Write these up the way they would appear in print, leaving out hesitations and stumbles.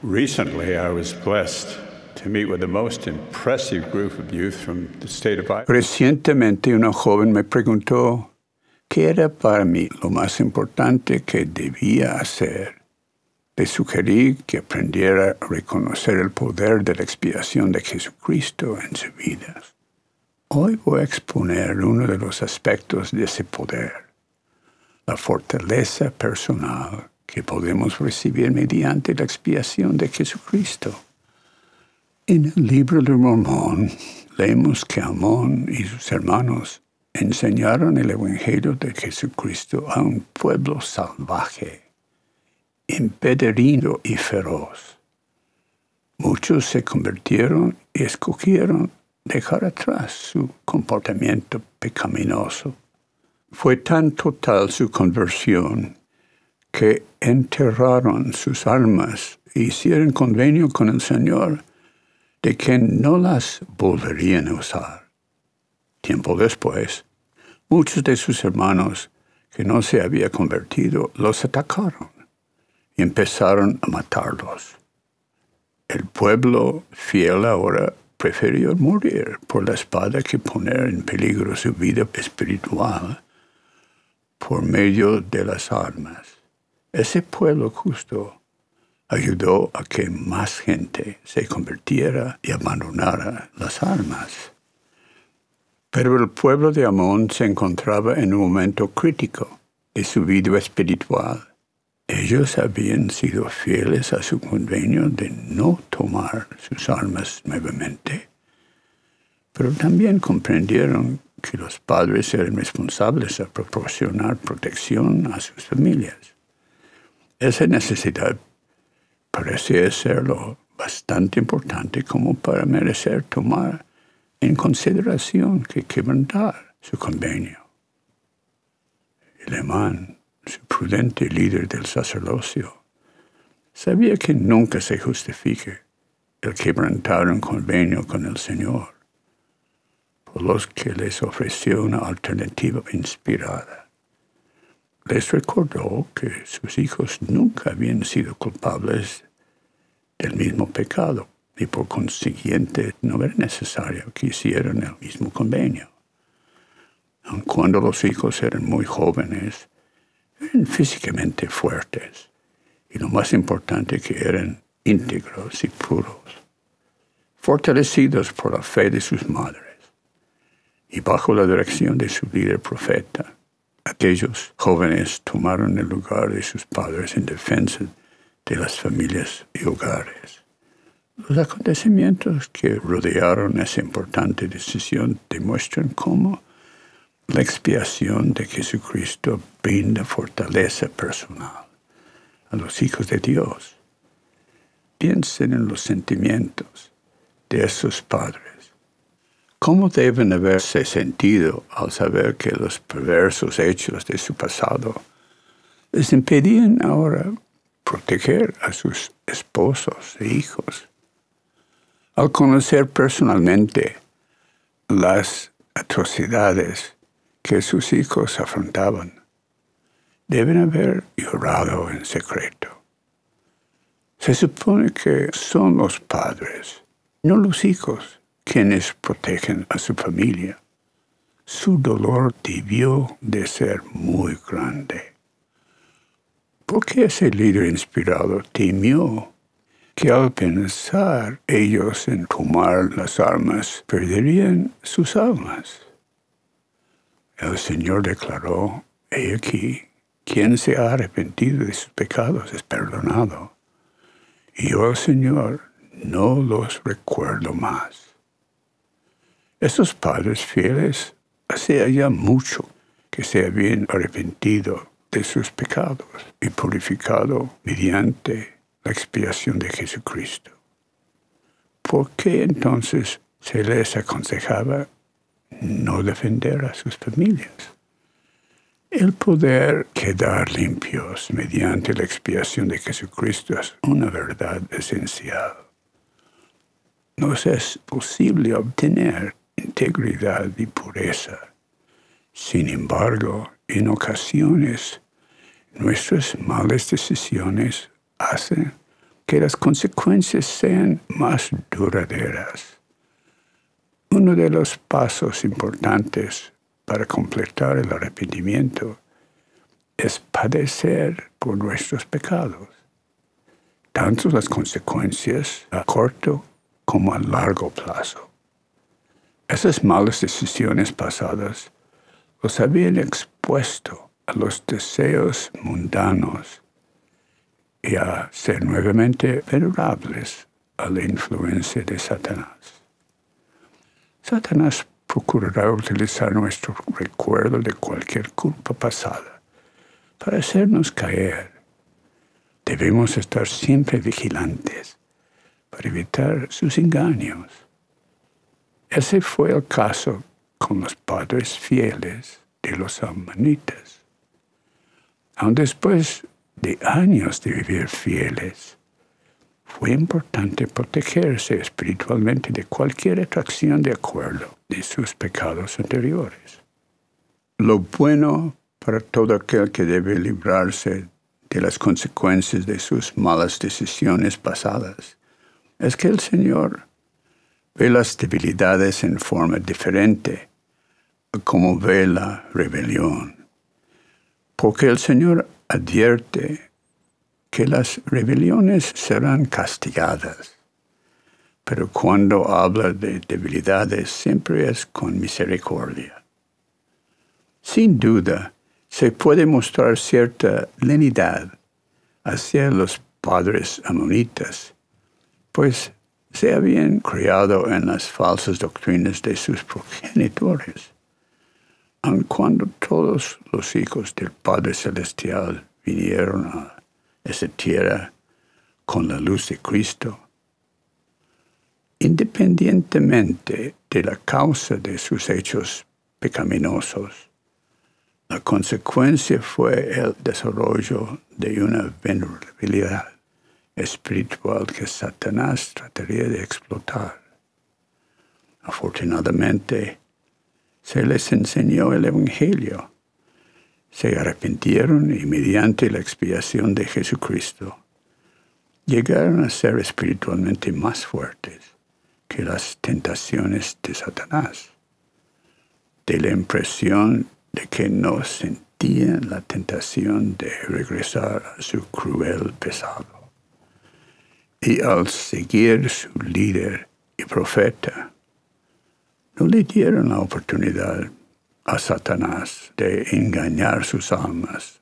Recently, I was blessed to meet with the most impressive group of youth from the state of Iowa. Recientemente una joven me preguntó qué era para mí lo más importante que debía hacer. Le sugerí que aprendiera a reconocer el poder de la expiación de Jesucristo en su vida. Hoy voy a exponer uno de los aspectos de ese poder, la fortaleza personal que podemos recibir mediante la expiación de Jesucristo. En el libro de Mormón leemos que Amón y sus hermanos enseñaron el Evangelio de Jesucristo a un pueblo salvaje, empedernido y feroz. Muchos se convirtieron y escogieron dejar atrás su comportamiento pecaminoso. Fue tan total su conversión que enterraron sus almas e hicieron convenio con el Señor de que no las volverían a usar. Tiempo después, muchos de sus hermanos que no se habían convertido los atacaron y empezaron a matarlos. El pueblo fiel ahora prefirió morir por la espada que poner en peligro su vida espiritual por medio de las armas. Ese pueblo justo ayudó a que más gente se convirtiera y abandonara las armas. Pero el pueblo de Amón se encontraba en un momento crítico de su vida espiritual. Ellos habían sido fieles a su convenio de no tomar sus armas nuevamente, pero también comprendieron que los padres eran responsables a proporcionar protección a sus familias. Esa necesidad parecía ser lo bastante importante como para merecer tomar en consideración que quebrantar su convenio. El imán, su prudente líder del sacerdocio, sabía que nunca se justifique el quebrantar un convenio con el Señor, por los que les ofreció una alternativa inspirada. Les recordó que sus hijos nunca habían sido culpables del mismo pecado y por consiguiente no era necesario que hicieran el mismo convenio. Aun cuando los hijos eran muy jóvenes, eran físicamente fuertes y lo más importante que eran íntegros y puros, fortalecidos por la fe de sus madres y bajo la dirección de su líder profeta. Aquellos jóvenes tomaron el lugar de sus padres en defensa de las familias y hogares. Los acontecimientos que rodearon esa importante decisión demuestran cómo la expiación de Jesucristo brinda fortaleza personal a los hijos de Dios. Piensen en los sentimientos de esos padres. ¿Cómo deben haberse sentido al saber que los perversos hechos de su pasado les impedían ahora proteger a sus esposos e hijos? Al conocer personalmente las atrocidades que sus hijos afrontaban, deben haber llorado en secreto. Se supone que son los padres, no los hijos, quienes protegen a su familia. Su dolor debió de ser muy grande. ¿Por qué ese líder inspirado temió que al pensar ellos en tomar las armas, perderían sus almas? El Señor declaró: «He aquí, quien se ha arrepentido de sus pecados es perdonado, y yo, el Señor, no los recuerdo más». Estos padres fieles hacía ya mucho que se habían arrepentido de sus pecados y purificado mediante la expiación de Jesucristo. ¿Por qué entonces se les aconsejaba no defender a sus familias? El poder quedar limpios mediante la expiación de Jesucristo es una verdad esencial. Nos es posible obtener integridad y pureza. Sin embargo, en ocasiones, nuestras malas decisiones hacen que las consecuencias sean más duraderas. Uno de los pasos importantes para completar el arrepentimiento es padecer por nuestros pecados, tanto las consecuencias a corto como a largo plazo. Esas malas decisiones pasadas los habían expuesto a los deseos mundanos y a ser nuevamente vulnerables a la influencia de Satanás. Satanás procurará utilizar nuestro recuerdo de cualquier culpa pasada para hacernos caer. Debemos estar siempre vigilantes para evitar sus engaños. Ese fue el caso con los padres fieles de los amonitas. Aun después de años de vivir fieles, fue importante protegerse espiritualmente de cualquier atracción de acuerdo de sus pecados anteriores. Lo bueno para todo aquel que debe librarse de las consecuencias de sus malas decisiones pasadas es que el Señor ve las debilidades en forma diferente a como ve la rebelión, porque el Señor advierte que las rebeliones serán castigadas, pero cuando habla de debilidades siempre es con misericordia. Sin duda, se puede mostrar cierta lenidad hacia los padres amonitas, pues se habían criado en las falsas doctrinas de sus progenitores. Aun cuando todos los hijos del Padre Celestial vinieron a esa tierra con la luz de Cristo, independientemente de la causa de sus hechos pecaminosos, la consecuencia fue el desarrollo de una vulnerabilidad espiritual que Satanás trataría de explotar. Afortunadamente, se les enseñó el Evangelio. Se arrepintieron y mediante la expiación de Jesucristo llegaron a ser espiritualmente más fuertes que las tentaciones de Satanás. De la impresión de que no sentían la tentación de regresar a su cruel pasado. Y al seguir su líder y profeta, no le dieron la oportunidad a Satanás de engañar sus almas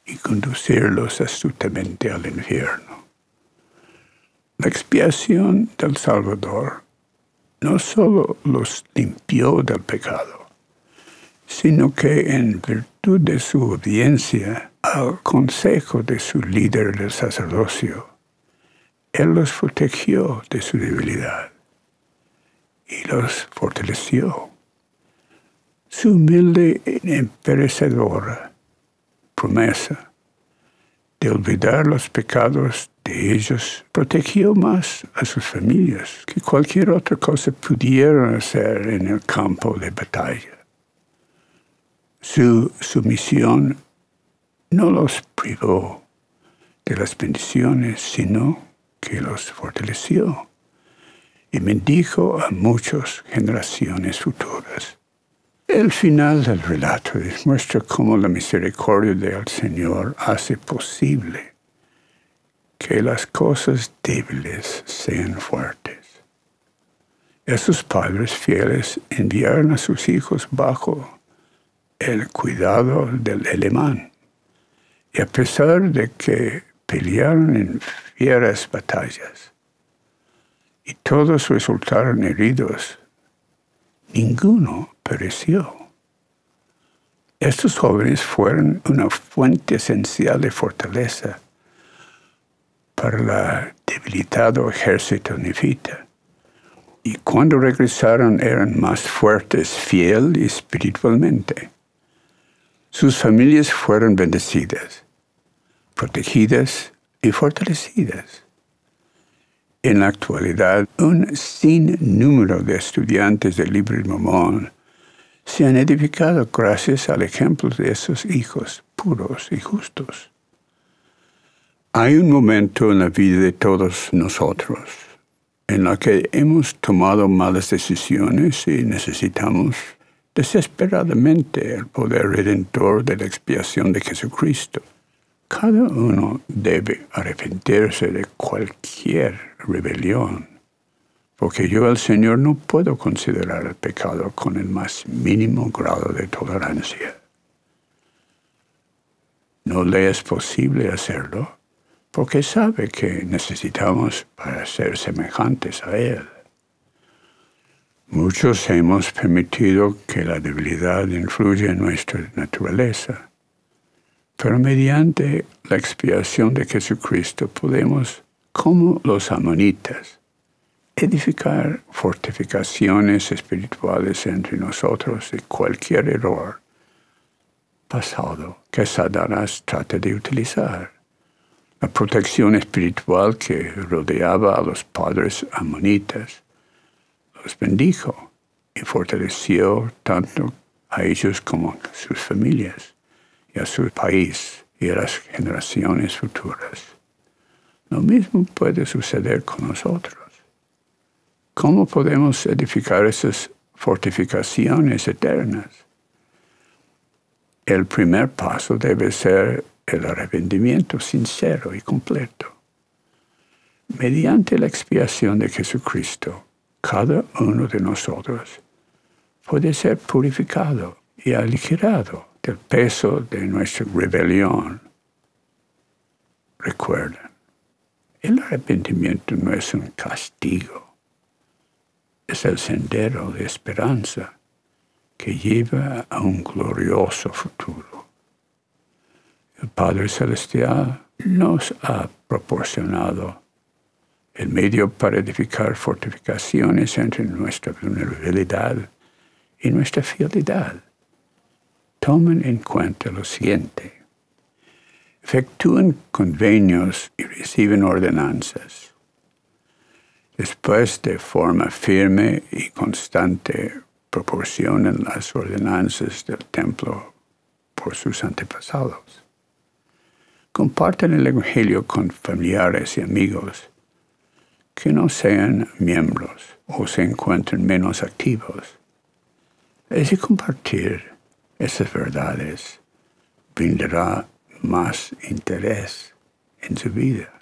y conducirlos astutamente al infierno. La expiación del Salvador no solo los limpió del pecado, sino que en virtud de su obediencia al consejo de su líder del sacerdocio, Él los protegió de su debilidad y los fortaleció. Su humilde e imperecedora promesa de olvidar los pecados de ellos protegió más a sus familias que cualquier otra cosa pudieran hacer en el campo de batalla. Su sumisión no los privó de las bendiciones, sino que los fortaleció y bendijo a muchas generaciones futuras. El final del relato demuestra cómo la misericordia del Señor hace posible que las cosas débiles sean fuertes. Esos padres fieles enviaron a sus hijos bajo el cuidado del Elimán, y a pesar de que pelearon en fieras batallas y todos resultaron heridos, ninguno pereció. Estos jóvenes fueron una fuente esencial de fortaleza para el debilitado ejército nefita, y cuando regresaron eran más fuertes, fiel y espiritualmente. Sus familias fueron bendecidas, protegidas y fortalecidas. En la actualidad, un sinnúmero de estudiantes del Libro de Mormón se han edificado gracias al ejemplo de esos hijos puros y justos. Hay un momento en la vida de todos nosotros en la que hemos tomado malas decisiones y necesitamos desesperadamente el poder redentor de la expiación de Jesucristo. Cada uno debe arrepentirse de cualquier rebelión, porque yo al Señor no puedo considerar el pecado con el más mínimo grado de tolerancia. No le es posible hacerlo, porque sabe que necesitamos para ser semejantes a Él. Muchos hemos permitido que la debilidad influya en nuestra naturaleza, pero mediante la expiación de Jesucristo podemos, como los amonitas, edificar fortificaciones espirituales entre nosotros de cualquier error pasado que Satanás trata de utilizar. La protección espiritual que rodeaba a los padres amonitas los bendijo y fortaleció tanto a ellos como a sus familias y a su país y a las generaciones futuras. Lo mismo puede suceder con nosotros. ¿Cómo podemos edificar esas fortificaciones eternas? El primer paso debe ser el arrepentimiento sincero y completo. Mediante la expiación de Jesucristo, cada uno de nosotros puede ser purificado y aligerado del peso de nuestra rebelión. Recuerden, el arrepentimiento no es un castigo, es el sendero de esperanza que lleva a un glorioso futuro. El Padre Celestial nos ha proporcionado el medio para edificar fortificaciones entre nuestra vulnerabilidad y nuestra fidelidad. Tomen en cuenta lo siguiente. Efectúen convenios y reciben ordenanzas. Después, de forma firme y constante, proporcionan las ordenanzas del templo por sus antepasados. Compartan el Evangelio con familiares y amigos que no sean miembros o se encuentren menos activos. Ese compartir esas verdades brindará más interés en su vida.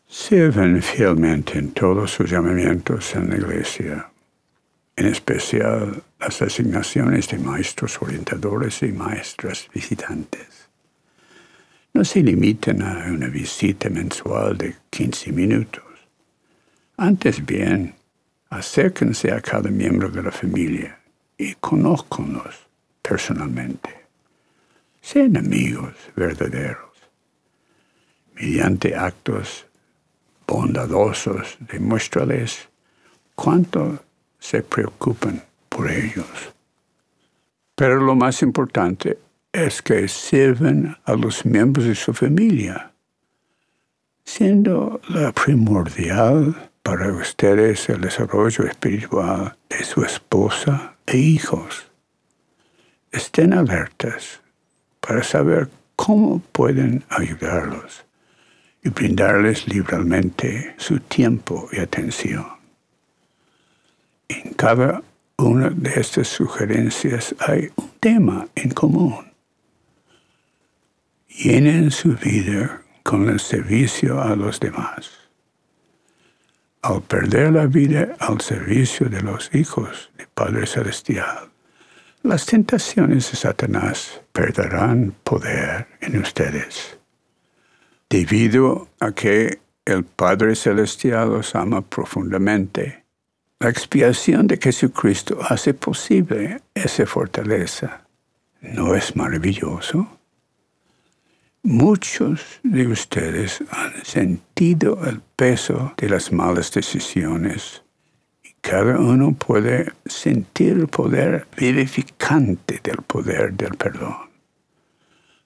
Sirven fielmente en todos sus llamamientos en la iglesia, en especial las asignaciones de maestros orientadores y maestras visitantes. No se limiten a una visita mensual de 15 minutos. Antes bien, acérquense a cada miembro de la familia y conózcanlos personalmente. Sean amigos verdaderos. Mediante actos bondadosos, demuéstrales cuánto se preocupan por ellos. Pero lo más importante es que sirven a los miembros de su familia, siendo la primordial para ustedes el desarrollo espiritual de su esposa e hijos. Estén alertas para saber cómo pueden ayudarlos y brindarles libremente su tiempo y atención. En cada una de estas sugerencias hay un tema en común. Llenen su vida con el servicio a los demás. Al perder la vida al servicio de los hijos del Padre Celestial, las tentaciones de Satanás perderán poder en ustedes. Debido a que el Padre Celestial los ama profundamente, la expiación de Jesucristo hace posible esa fortaleza. ¿No es maravilloso? Muchos de ustedes han sentido el peso de las malas decisiones y cada uno puede sentir el poder vivificante del poder del perdón,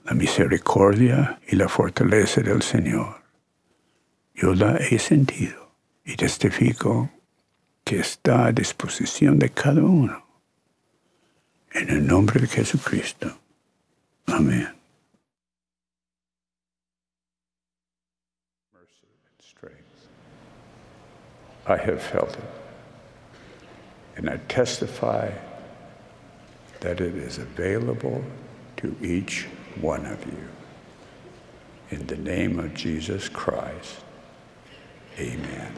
la misericordia y la fortaleza del Señor. Yo la he sentido y testifico que está a disposición de cada uno. En el nombre de Jesucristo. Amén. mercy and strength. I have felt it, and I testify that it is available to each one of you. In the name of Jesus Christ, amen.